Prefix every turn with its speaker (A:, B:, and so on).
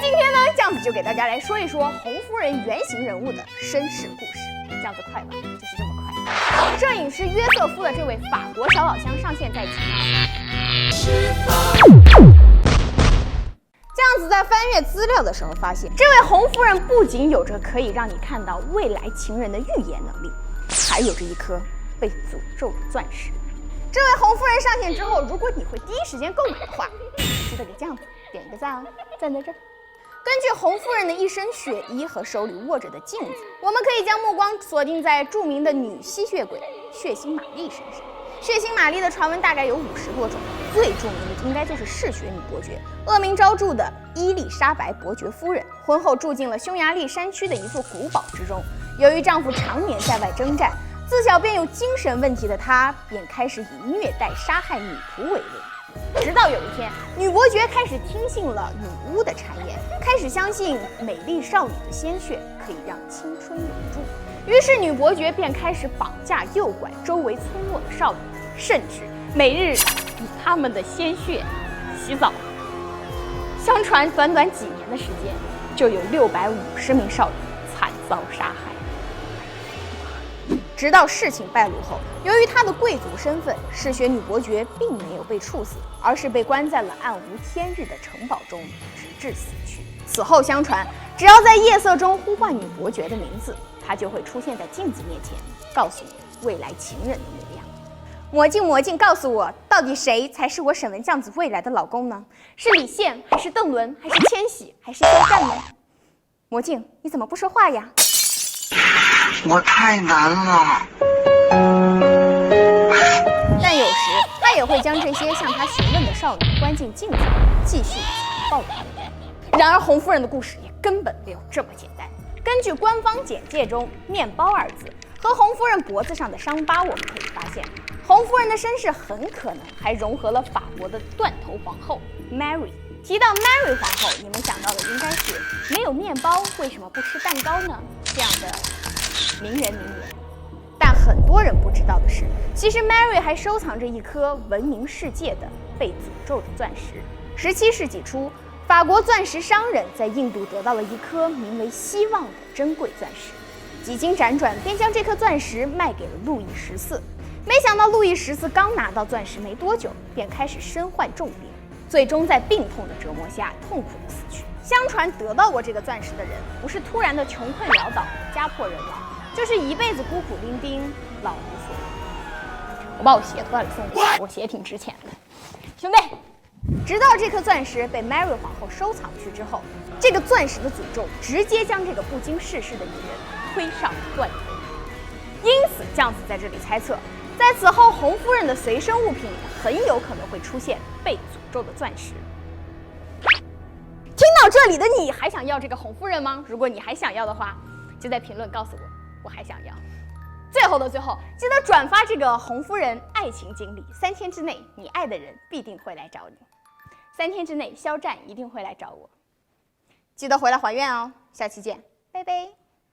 A: 今天呢，酱子就给大家来说一说红夫人原型人物的身世故事。酱子快吧，就是这么快。摄影师约瑟夫的这位法国小老乡上线在即。酱子在翻阅资料的时候发现，这位红夫人不仅有着可以让你看到未来情人的预言能力，还有着一颗被诅咒的钻石。这位红夫人上线之后，如果你会第一时间购买的话，记得给酱子点一个赞哦，赞在这儿。根据红夫人的一身血衣和手里握着的镜子，我们可以将目光锁定在著名的女吸血鬼血腥玛丽身上。血腥玛丽的传闻大概有50多种，最著名的应该就是嗜血女伯爵，恶名昭著的伊丽莎白伯爵夫人，婚后住进了匈牙利山区的一座古堡之中。由于丈夫常年在外征战，自小便有精神问题的她，便开始以虐待、杀害女仆为乐。直到有一天，女伯爵开始听信了女巫的谗言，开始相信美丽少女的鲜血可以让青春永驻。于是女伯爵便开始绑架、诱拐周围村落的少女，甚至每日以她们的鲜血洗澡。相传，短短几年的时间，就有650名少女惨遭杀害。直到事情败露后，由于她的贵族身份，嗜血女伯爵并没有被处死，而是被关在了暗无天日的城堡中，直至死去。此后相传，只要在夜色中呼唤女伯爵的名字，她就会出现在镜子面前，告诉你未来情人的模样。魔镜魔镜，告诉我，到底谁才是我沈文酱子未来的老公呢？是李现，还是邓伦，还是千玺，还是肖战呢？魔镜，你怎么不说话呀？
B: 我太难了。
A: 但有时他也会将这些向他询问的少女关进镜子里，继续残暴的虐待。然而红夫人的故事也根本没有这么简单。根据官方简介中“面包”二字和红夫人脖子上的伤疤，我们可以发现，红夫人的身世很可能还融合了法国的断头皇后 Mary。提到 Mary 皇后，你们想到的应该是没有面包为什么不吃蛋糕呢？这样的名人名言。但很多人不知道的是，其实 Mary 还收藏着一颗闻名世界的被诅咒的钻石。17世纪初，法国钻石商人在印度得到了一颗名为希望的珍贵钻石，几经辗转便将这颗钻石卖给了路易14。没想到路易14刚拿到钻石没多久，便开始身患重病，最终在病痛的折磨下痛苦的死去。相传得到过这个钻石的人，不是突然的穷困潦倒、家破人亡，就是一辈子孤苦伶仃、老无所依。我把我鞋脱了送给你，我鞋挺值钱的，兄弟。直到这颗钻石被 Mary 皇后收藏去之后，这个钻石的诅咒直接将这个不经世事的女人推上断头台。因此，酱子在这里猜测，在此后红夫人的随身物品里很有可能会出现被诅咒的钻石。听到这里的你还想要这个红夫人吗？如果你还想要的话，就在评论告诉我，我还想要。最后的最后，记得转发这个红夫人爱情经历，3天之内你爱的人必定会来找你，3天之内肖战一定会来找我。记得回来还愿哦，下期见，拜拜。